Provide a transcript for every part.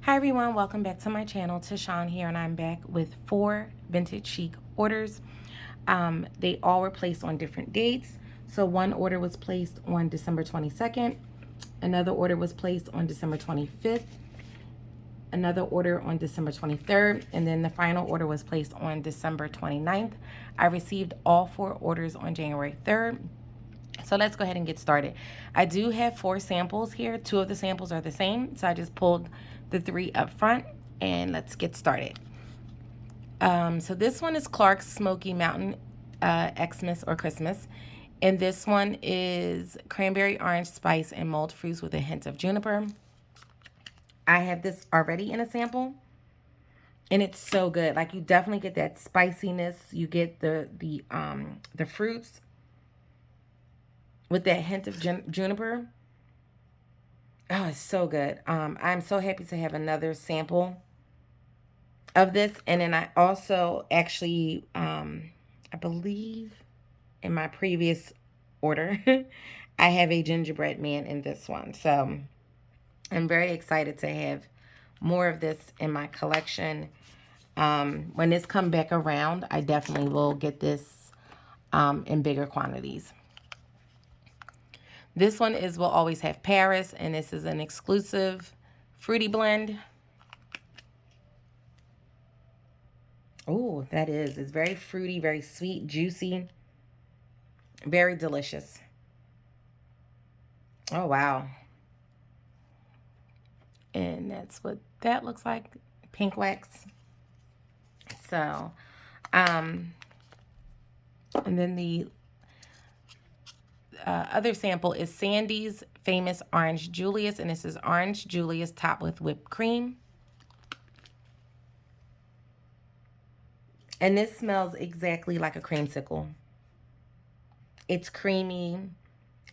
Hi everyone, welcome back to my channel. Tashawn here, and I'm back with 4 vintage chic orders. They all were placed on different dates. So one order was placed on December 22nd, another order was placed on December 25th, another order on December 23rd, and then the final order was placed on December 29th. I received all 4 orders on January 3rd. So let's go ahead and get started. I do have 4 samples here. 2 of the samples are the same. So I just pulled the 3 up front and let's get started. So this one is Clark's Smoky Mountain Xmas or Christmas. And this one is cranberry, orange, spice, and mulled fruits with a hint of juniper. I have this already in a sample. And it's so good. Like, you definitely get that spiciness. You get the fruits with that hint of juniper. Oh, it's so good. I'm so happy to have another sample of this. And then I also actually, I believe in my previous order, I have a Gingerbread Man in this one. So I'm very excited to have more of this in my collection. When this come back around, I definitely will get this in bigger quantities. This one is Will Always Have Paris, and this is an exclusive fruity blend. Oh, that is. It's very fruity, very sweet, juicy, very delicious. Oh, wow. And that's what that looks like, pink wax. So, and then the other sample is Sandy's Famous Orange Julius, and this is Orange Julius topped with whipped cream. And this smells exactly like a creamsicle. It's creamy,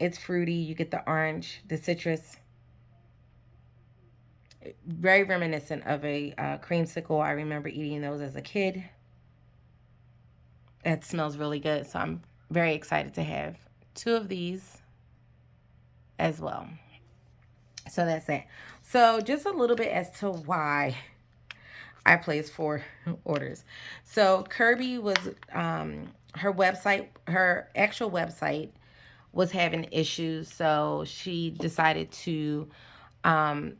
it's fruity. You get the orange, the citrus. Very reminiscent of a creamsicle. I remember eating those as a kid. It smells really good. So I'm very excited to have 2 of these as well. So that's that. So just a little bit as to why I placed 4 orders. So Kirby was, her website, her actual website was having issues. So she decided to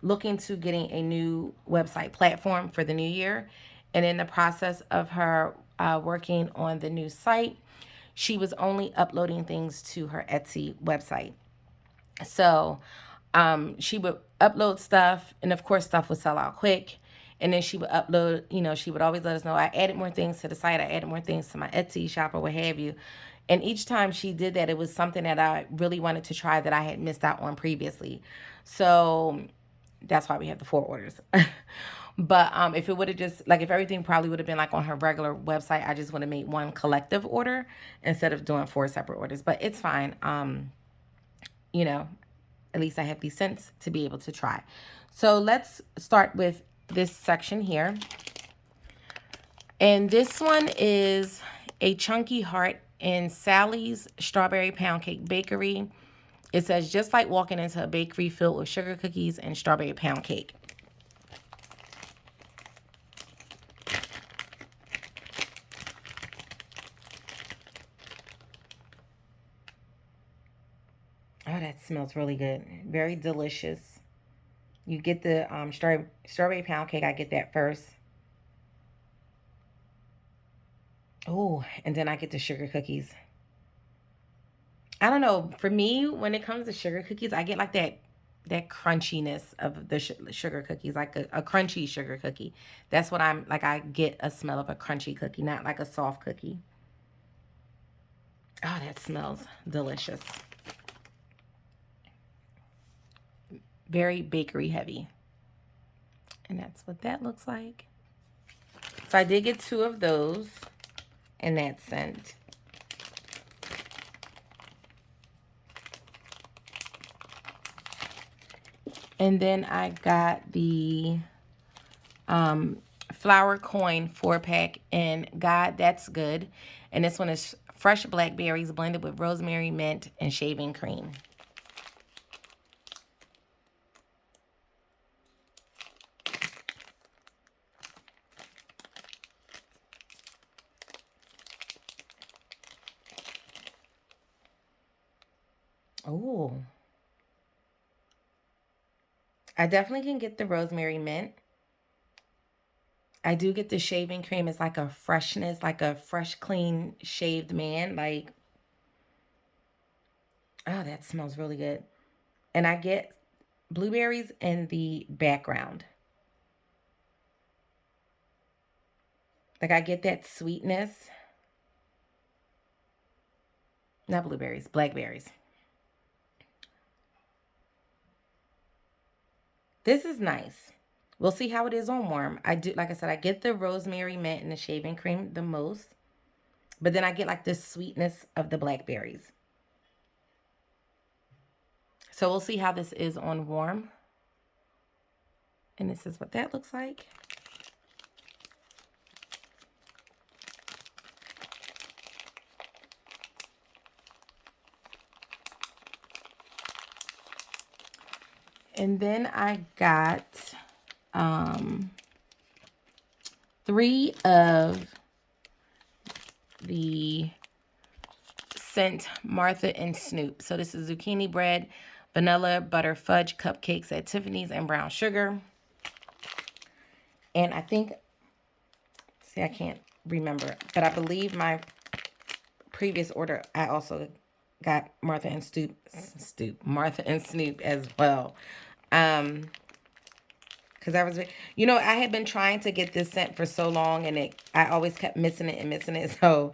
look into getting a new website platform for the new year. And in the process of her working on the new site, she was only uploading things to her Etsy website. So she would upload stuff, and of course, stuff would sell out quick. And then she would upload, she would always let us know, I added more things to the site, I added more things to my Etsy shop, or what have you. And each time she did that, it was something that I really wanted to try that I had missed out on previously. So that's why we have the 4 orders. But if it would have just, like, if everything probably would have been like on her regular website, I just would have made one collective order instead of doing 4 separate orders. But it's fine. You know, at least I have the sense to be able to try. So let's start with this section here. And this one is a chunky heart in Sally's Strawberry Pound Cake Bakery. It says, just like walking into a bakery filled with sugar cookies and strawberry pound cake. Oh, that smells really good. Very delicious. You get the strawberry pound cake. I get that first. Oh, and then I get the sugar cookies. I don't know. For me, when it comes to sugar cookies, I get like that crunchiness of the sugar cookies, like a crunchy sugar cookie. That's what I'm like. I get a smell of a crunchy cookie, not like a soft cookie. Oh, that smells delicious. Very bakery heavy. And that's what that looks like. So I did get 2 of those in that scent. And then I got the flour coin 4-pack, and God, that's good. And this one is fresh blackberries blended with rosemary, mint, and shaving cream. I definitely can get the rosemary mint. I do get the shaving cream. It's like a freshness, like a fresh, clean, shaved man. Like, oh, that smells really good. And I get blueberries in the background. Like, I get that sweetness. Not blueberries, blackberries. This is nice. We'll see how it is on warm. I do, like I said, I get the rosemary mint and the shaving cream the most. But then I get like this sweetness of the blackberries. So we'll see how this is on warm. And this is what that looks like. And then I got 3 of the scent Martha and Snoop. So this is zucchini bread, vanilla butter fudge cupcakes at Tiffany's, and brown sugar. And I think, see, I can't remember, but I believe my previous order, I also got Martha and Martha and Snoop as well. Because I was, you know, I had been trying to get this scent for so long, and I always kept missing it and missing it. So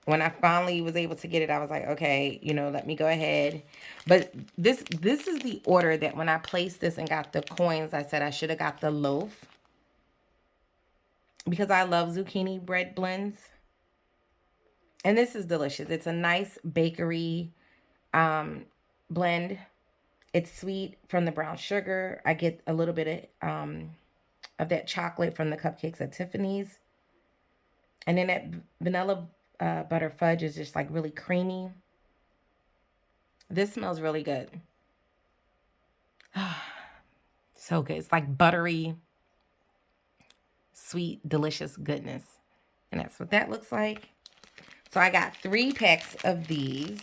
when I finally was able to get it, I was like, okay, you know, let me go ahead. But this is the order that when I placed this and got the coins, I said I should have got the loaf, because I love zucchini bread blends. And this is delicious. It's a nice bakery blend. It's sweet from the brown sugar. I get a little bit of that chocolate from the cupcakes at Tiffany's. And then that vanilla butter fudge is just like really creamy. This smells really good. So good. It's like buttery, sweet, delicious goodness. And that's what that looks like. So I got 3 packs of these.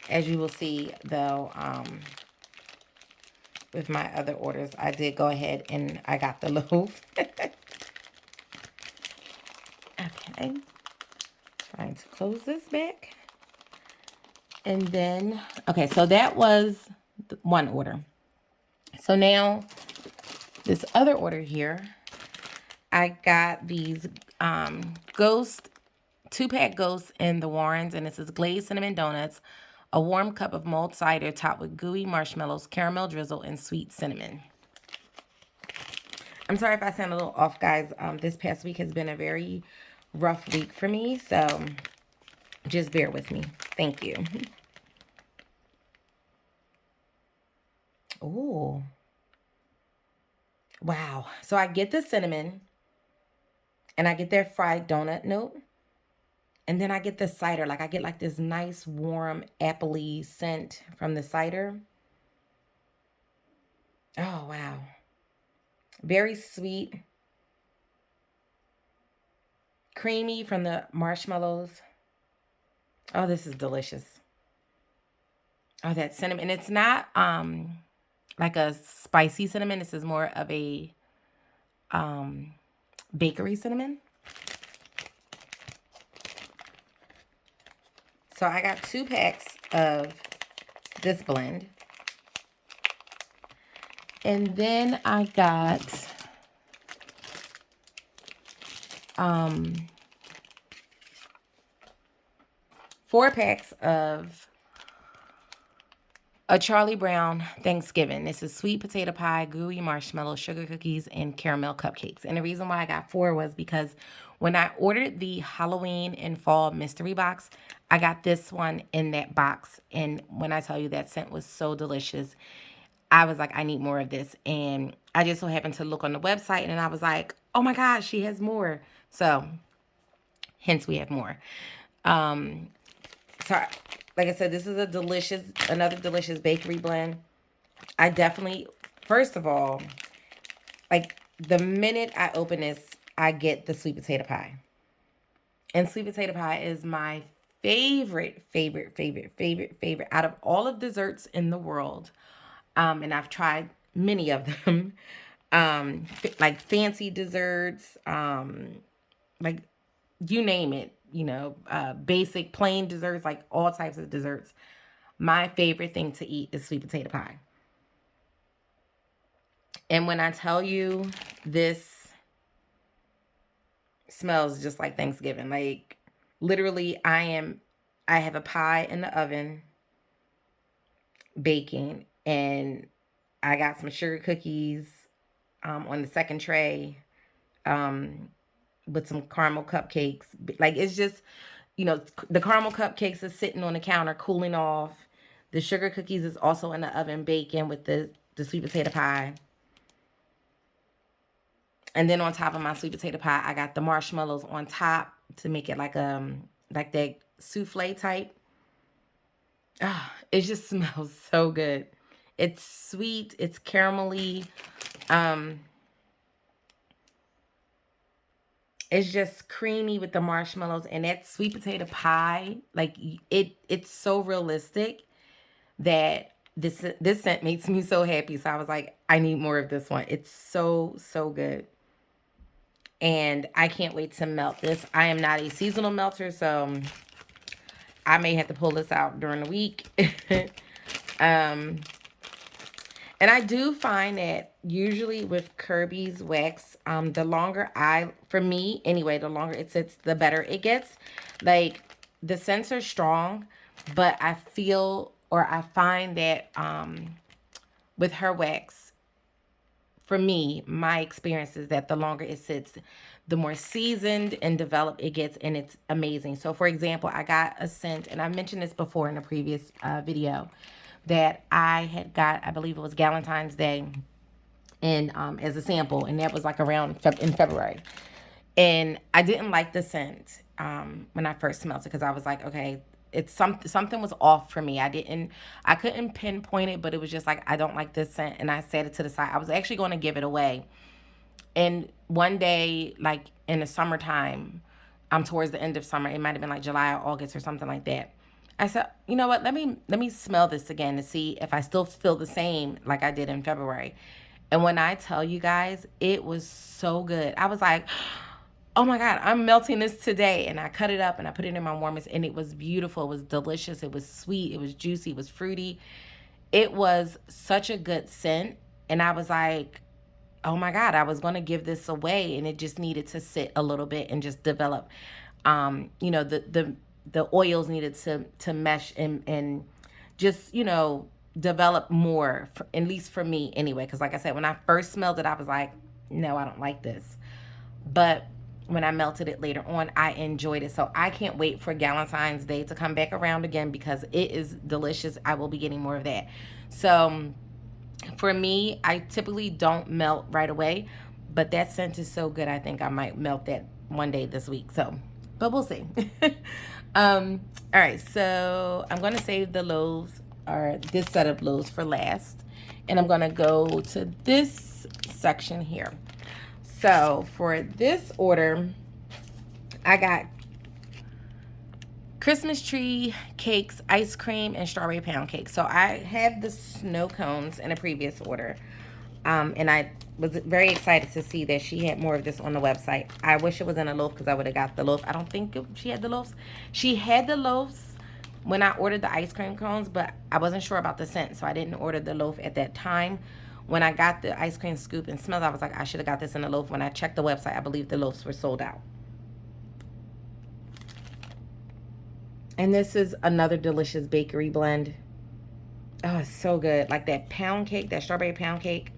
As you will see, though, with my other orders, I did go ahead and I got the loaf. Okay. Trying to close this back. And then, okay, so that was one order. So now, this other order here, I got these Ghost 2-pack Ghosts in the Warrens, and this is glazed cinnamon donuts, a warm cup of mulled cider topped with gooey marshmallows, caramel drizzle, and sweet cinnamon. I'm sorry if I sound a little off, guys. This past week has been a very rough week for me, so just bear with me. Thank you. Oh, wow. So I get the cinnamon, and I get their fried donut note. And then I get the cider. Like, I get like this nice, warm, appley scent from the cider. Oh, wow. Very sweet. Creamy from the marshmallows. Oh, this is delicious. Oh, that cinnamon. And it's not like a spicy cinnamon. This is more of a bakery cinnamon. So I got 2 packs of this blend. And then I got 4 packs of a Charlie Brown Thanksgiving. This is sweet potato pie, gooey marshmallow, sugar cookies, and caramel cupcakes. And the reason why I got 4 was because when I ordered the Halloween and fall mystery box, I got this one in that box. And when I tell you that scent was so delicious, I was like, I need more of this. And I just so happened to look on the website, and I was like, oh my gosh, she has more. So hence we have more. So like I said, this is another delicious bakery blend. I definitely, first of all, like the minute I open this, I get the sweet potato pie. And sweet potato pie is my favorite out of all of desserts in the world. And I've tried many of them. Like fancy desserts, like you name it, basic plain desserts, like all types of desserts. My favorite thing to eat is sweet potato pie. And when I tell you, this smells just like Thanksgiving. Like literally, I have a pie in the oven baking, and I got some sugar cookies on the second tray, um, with some caramel cupcakes. Like it's just, the caramel cupcakes is sitting on the counter cooling off. The sugar cookies is also in the oven baking with the sweet potato pie. And then on top of my sweet potato pie, I got the marshmallows on top to make it like that souffle type. Ah, it just smells so good. It's sweet, it's caramelly. Um, it's just creamy with the marshmallows and that sweet potato pie. Like it's so realistic that this scent makes me so happy. So I was like, I need more of this one. It's so good. And I can't wait to melt this. I am not a seasonal melter, so I may have to pull this out during the week. um, and I do find that usually with Kirby's wax, for me anyway, the longer it sits, the better it gets. Like the scents are strong, but I find that with her wax, for me, my experience is that the longer it sits, the more seasoned and developed it gets, and it's amazing. So, for example, I got a scent, and I mentioned this before in a previous video, that I had got, I believe it was Valentine's Day, and as a sample, and that was like around in February. And I didn't like the scent when I first smelled it because I was like, okay, it's something was off for me. I couldn't pinpoint it, but it was just like I don't like this scent, and I set it to the side. I was actually going to give it away, and one day, like in the summertime, towards the end of summer, it might have been like July or August or something like that. I said, you know what? Let me smell this again to see if I still feel the same like I did in February. And when I tell you guys, it was so good. I was like, oh my God, I'm melting this today. And I cut it up and I put it in my warmest, and it was beautiful. It was delicious. It was sweet. It was juicy. It was fruity. It was such a good scent. And I was like, oh my God, I was going to give this away, and it just needed to sit a little bit and just develop. The oils needed to mesh and just, develop more, at least for me anyway. Because like I said, when I first smelled it, I was like, no, I don't like this. But when I melted it later on, I enjoyed it. So I can't wait for Valentine's Day to come back around again because it is delicious. I will be getting more of that. So for me, I typically don't melt right away, but that scent is so good. I think I might melt that one day this week. So, but we'll see. All right. So I'm going to save the loaves, or this set of loaves, for last. And I'm going to go to this section here. So for this order, I got Christmas tree cakes, ice cream, and strawberry pound cake. So I have the snow cones in a previous order. And I was very excited to see that she had more of this on the website. I wish it was in a loaf because I would have got the loaf. I don't think she had the loaves. She had the loaves when I ordered the ice cream cones, but I wasn't sure about the scent, so I didn't order the loaf at that time. When I got the ice cream scoop and smelled, I was like, I should have got this in a loaf. When I checked the website, I believe the loaves were sold out. And this is another delicious bakery blend. Oh, it's so good. Like that pound cake, that strawberry pound cake.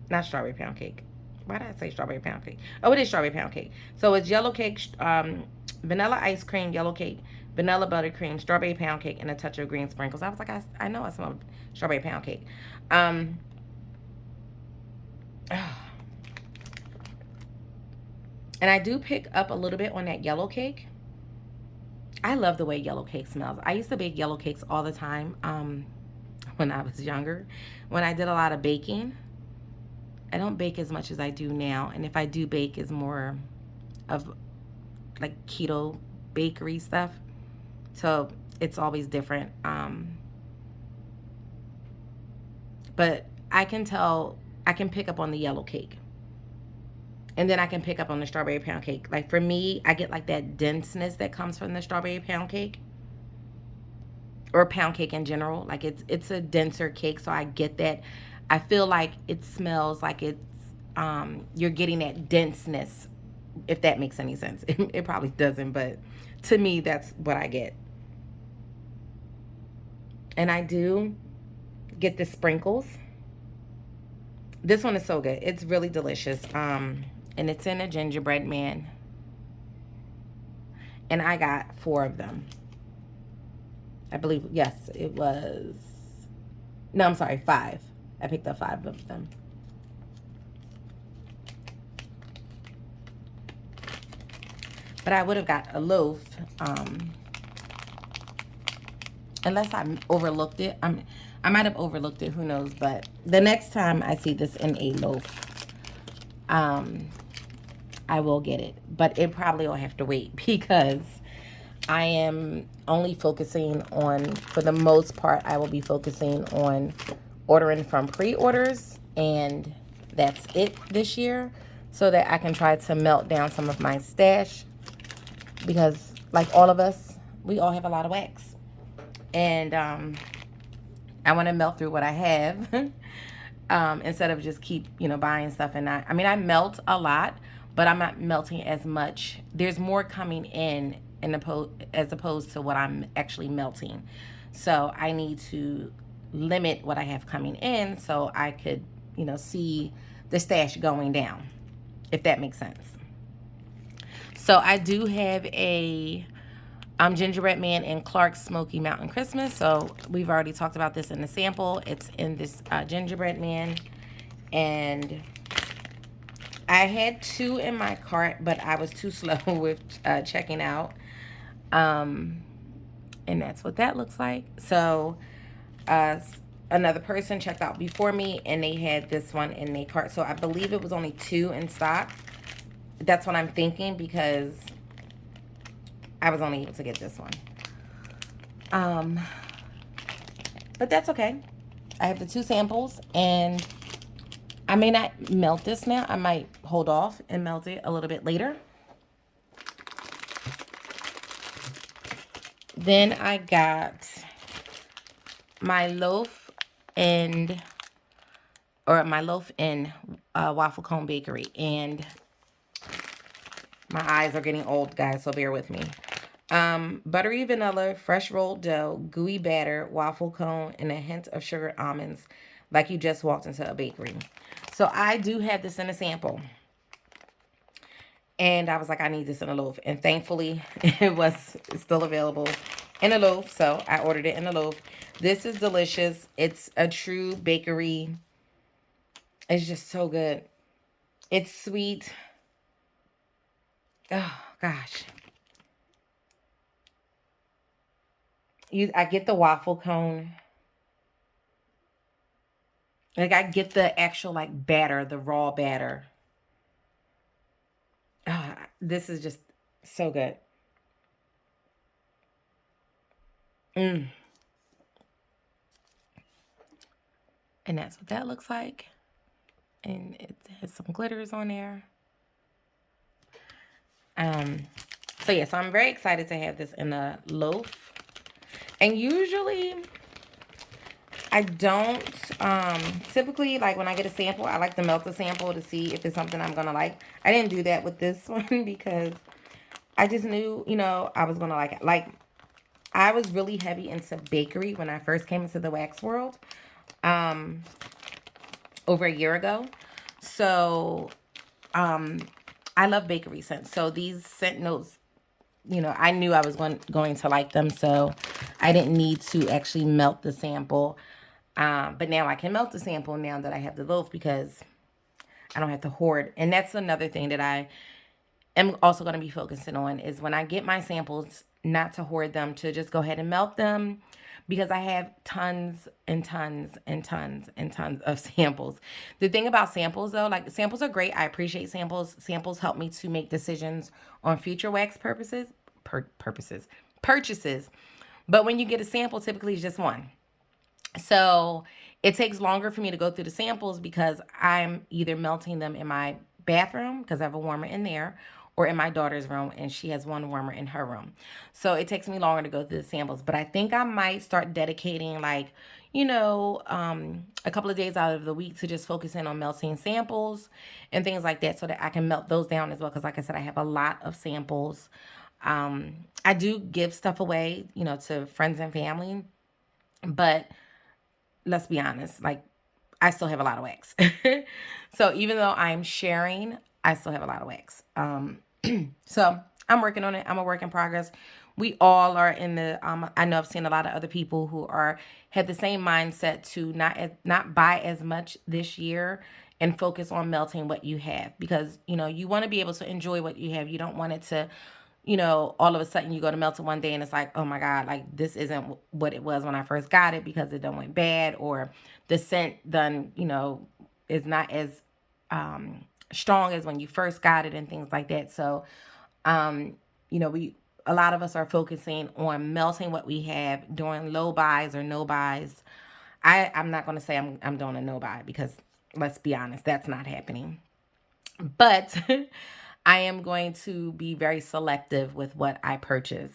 Not strawberry pound cake. Why did I say strawberry pound cake? Oh, it is strawberry pound cake. So it's yellow cake, vanilla ice cream, yellow cake, vanilla buttercream, strawberry pound cake, and a touch of green sprinkles. I was like, I know I smell strawberry pound cake. And I do pick up a little bit on that yellow cake. I love the way yellow cake smells. I used to bake yellow cakes all the time when I was younger. When I did a lot of baking, I don't bake as much as I do now. And if I do bake, it's more of like keto bakery stuff. So it's always different. But I can tell, I can pick up on the yellow cake. And then I can pick up on the strawberry pound cake. Like for me, I get like that denseness that comes from the strawberry pound cake or pound cake in general. Like it's a denser cake, so I get that. I feel like it smells like it's you're getting that denseness, if that makes any sense. It probably doesn't, but to me that's what I get. And I do get the sprinkles. This one is so good. It's really delicious. And it's in a gingerbread man. And I got 4 of them. I believe, yes, it was. No, I'm sorry, 5. I picked up 5 of them. But I would have got a loaf, unless I overlooked it. I might have overlooked it, who knows. But the next time I see this in a loaf, I will get it. But it probably will have to wait because I am only focusing on, for the most part, I will be focusing on ordering from pre-orders, and that's it this year, so that I can try to melt down some of my stash, because like all of us, we all have a lot of wax, and I want to melt through what I have instead of just keep, buying stuff. And I mean, I melt a lot, but I'm not melting as much. There's more coming in as opposed to what I'm actually melting. So I need to limit what I have coming in so I could, see the stash going down, if that makes sense. So I do have a Gingerbread Man and Clark's Smoky Mountain Christmas. So we've already talked about this in the sample. It's in this Gingerbread Man. And I had 2 in my cart, but I was too slow with checking out. And that's what that looks like. So another person checked out before me, and they had this one in their cart. So I believe it was only 2 in stock. That's what I'm thinking, because I was only able to get this one. But that's okay. I have the 2 samples, and I may not melt this now. I might hold off and melt it a little bit later. Then I got my loaf in Waffle Cone Bakery. And my eyes are getting old, guys, so bear with me. Buttery vanilla, fresh rolled dough, gooey batter, waffle cone, and a hint of sugared almonds, like you just walked into a bakery. So I do have this in a sample. And I was like, I need this in a loaf. And thankfully, it's still available in a loaf. So I ordered it in a loaf. This is delicious. It's a true bakery. It's just so good. It's sweet. Oh, gosh. I get the waffle cone. Like, I get the actual, like, batter, the raw batter. This is just so good. And that's what that looks like. And it has some glitters on there. So yeah, so I'm very excited to have this in a loaf. And usually I don't, typically, like when I get a sample, I like to melt the sample to see if it's something I'm going to like. I didn't do that with this one because I just knew, I was going to like it. Like, I was really heavy into bakery when I first came into the wax world, over a year ago. So, I love bakery scents. So these scent notes, I knew I was going to like them. So I didn't need to actually melt the sample. But now I can melt the sample now that I have the loaf, because I don't have to hoard. And that's another thing that I am also going to be focusing on, is when I get my samples not to hoard them, to just go ahead and melt them, because I have tons and tons and tons and tons of samples. The thing about samples though, like samples are great. I appreciate samples. Samples help me to make decisions on future wax purchases. But when you get a sample, typically it's just one. So it takes longer for me to go through the samples because I'm either melting them in my bathroom because I have a warmer in there, or in my daughter's room and she has one warmer in her room. So it takes me longer to go through the samples. But I think I might start dedicating, like, a couple of days out of the week to just focusing on melting samples and things like that, so that I can melt those down as well. Because like I said, I have a lot of samples. I do give stuff away, to friends and family, but let's be honest, like, I still have a lot of wax. So even though I'm sharing, I still have a lot of wax. So I'm working on it. I'm a work in progress. We all are in the. I know I've seen a lot of other people who had the same mindset to not buy as much this year and focus on melting what you have, because you want to be able to enjoy what you have. You don't want it to, all of a sudden you go to melt it one day and it's like, oh my God, like this isn't what it was when I first got it, because it done went bad, or the scent done, is not as strong as when you first got it and things like that. So, um, a lot of us are focusing on melting what we have, doing low buys or no buys. I'm not going to say I'm doing a no buy, because let's be honest, that's not happening. But I am going to be very selective with what I purchase,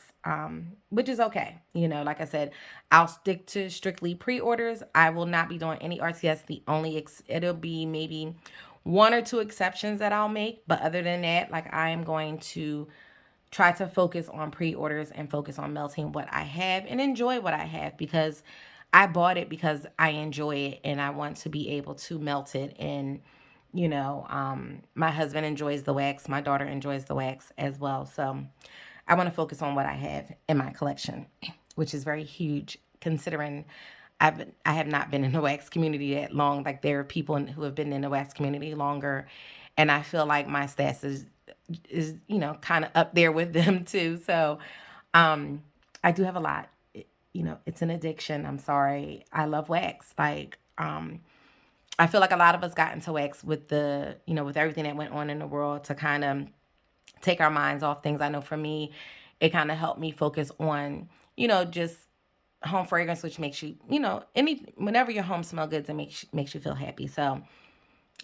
which is okay. Like I said, I'll stick to strictly pre-orders. I will not be doing any RTS. It'll be maybe one or two exceptions that I'll make, but other than that, like, I am going to try to focus on pre-orders and focus on melting what I have and enjoy what I have, because I bought it because I enjoy it and I want to be able to melt it. And my husband enjoys the wax, my daughter enjoys the wax as well. So I want to focus on what I have in my collection, which is very huge considering I have not been in the wax community that long. Like, there are people who have been in the wax community longer, and I feel like my stats is kind of up there with them too. So I do have a lot. It's an addiction. I'm sorry. I love wax. Like, I feel like a lot of us got into wax with with everything that went on in the world, to kind of take our minds off things. I know for me, it kind of helped me focus on, just home fragrance, which makes you, whenever your home smell good, it makes you feel happy. So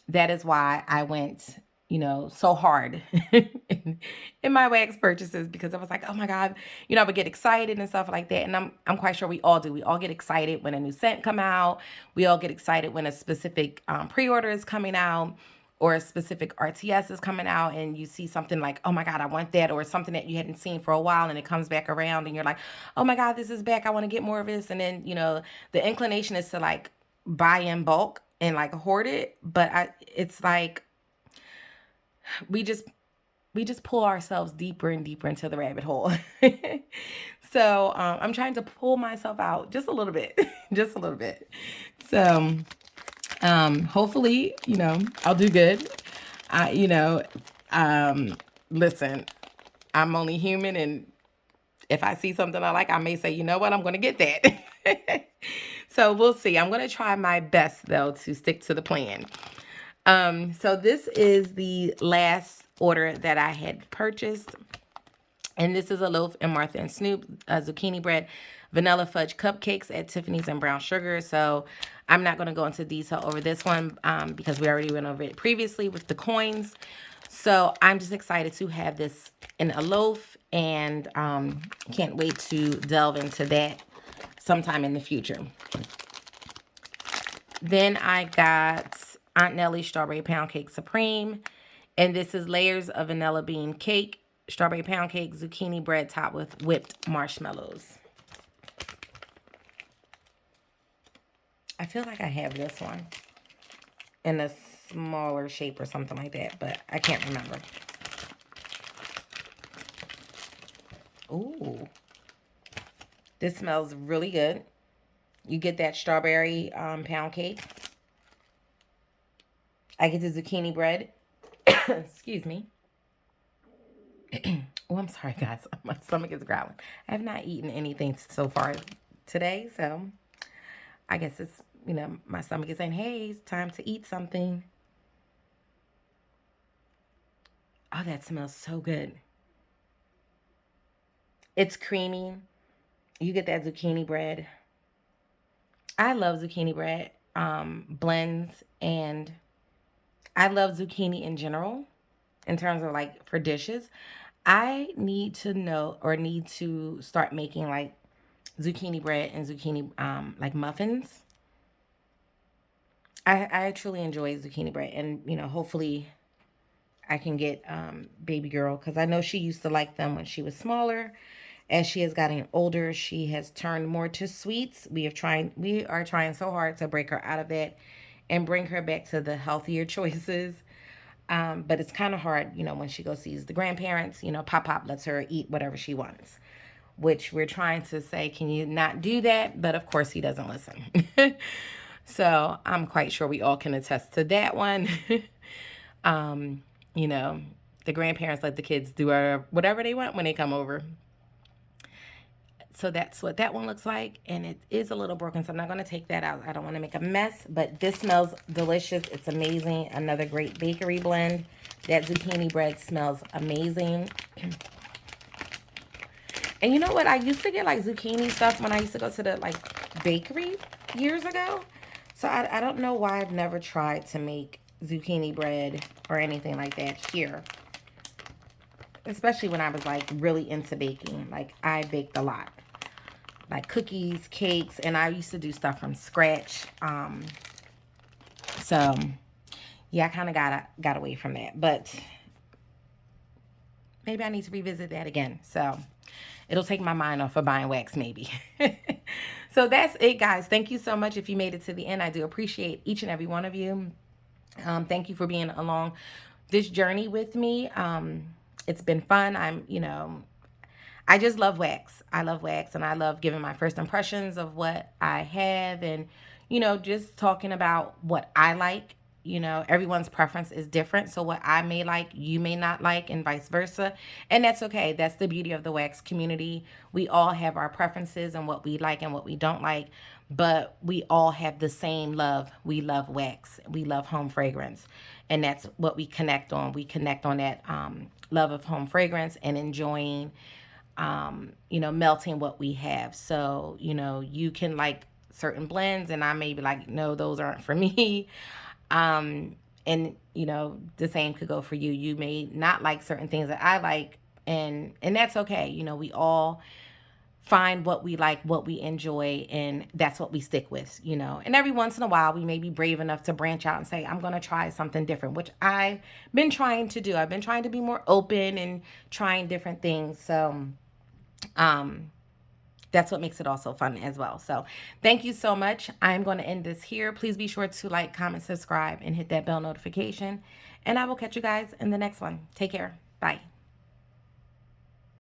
that is why I went, so hard in my wax purchases, because I was like, oh my God, I would get excited and stuff like that. And I'm quite sure we all do. We all get excited when a new scent come out. We all get excited when a specific pre-order is coming out, or a specific RTS is coming out, and you see something like, oh my God, I want that, or something that you hadn't seen for a while and it comes back around and you're like, oh my God, this is back. I want to get more of this. And then, the inclination is to, like, buy in bulk and, like, hoard it. But it's like, we just pull ourselves deeper and deeper into the rabbit hole. So I'm trying to pull myself out just a little bit, just a little bit. So hopefully, I'll do good. I, listen, I'm only human, and if I see something I like, I may say, you know what, I'm going to get that. So we'll see. I'm going to try my best, though, to stick to the plan. So this is the last order that I had purchased. And this is a loaf in Martha and Snoop, zucchini bread, vanilla fudge cupcakes at Tiffany's and brown sugar. So I'm not going to go into detail over this one because we already went over it previously with the coins. So I'm just excited to have this in a loaf, and can't wait to delve into that sometime in the future. Then I got Aunt Nellie's Strawberry Pound Cake Supreme. And this is layers of vanilla bean cake, strawberry pound cake, zucchini bread topped with whipped marshmallows. I feel like I have this one in a smaller shape or something like that, but I can't remember. Ooh. This smells really good. You get that strawberry pound cake. I get the zucchini bread. Excuse me. Oh, I'm sorry, guys. My stomach is growling. I have not eaten anything so far today, so I guess it's, my stomach is saying, hey, it's time to eat something. Oh, that smells so good. It's creamy. You get that zucchini bread. I love zucchini bread blends, and I love zucchini in general in terms of like for dishes. I need to know or need to start making like zucchini bread and zucchini like muffins. I truly enjoy zucchini bread, and hopefully I can get baby girl, because I know she used to like them when she was smaller. As she has gotten older, she has turned more to sweets. We are trying so hard to break her out of that and bring her back to the healthier choices. But it's kind of hard, when she goes sees the grandparents. Pop lets her eat whatever she wants, which we're trying to say, can you not do that? But of course, he doesn't listen. So I'm quite sure we all can attest to that one. um, you know, the grandparents let the kids do whatever they want when they come over. So that's what that one looks like. And it is a little broken, so I'm not going to take that out. I don't want to make a mess, but this smells delicious. It's amazing. Another great bakery blend. That zucchini bread smells amazing. And you know what? I used to get like zucchini stuff when I used to go to the like bakery years ago. So I don't know why I've never tried to make zucchini bread or anything like that here. Especially when I was like really into baking. Like I baked a lot. Like cookies, cakes, and I used to do stuff from scratch. So yeah, I kind of got away from that. But maybe I need to revisit that again. So it'll take my mind off of buying wax, maybe. So that's it, guys. Thank you so much if you made it to the end. I do appreciate each and every one of you. Thank you for being along this journey with me. It's been fun. I just love wax. I love wax, and I love giving my first impressions of what I have, and just talking about what I like. Everyone's preference is different, so what I may like, you may not like, and vice versa. And that's okay. That's the beauty of the wax community. We all have our preferences and what we like and what we don't like, but we all have the same love. We love wax. We love home fragrance, and that's what we connect on. We connect on that love of home fragrance and enjoying melting what we have. So, you can like certain blends, and I may be like, no, those aren't for me. And the same could go for you. You may not like certain things that I like, and that's okay. We all find what we like, what we enjoy, and that's what we stick with. And every once in a while we may be brave enough to branch out and say, I'm going to try something different, which I've been trying to do. I've been trying to be more open and trying different things. So that's what makes it also fun as well. So thank you so much. I'm going to end this here. Please be sure to like, comment, subscribe, and hit that bell notification. And I will catch you guys in the next one. Take care. Bye.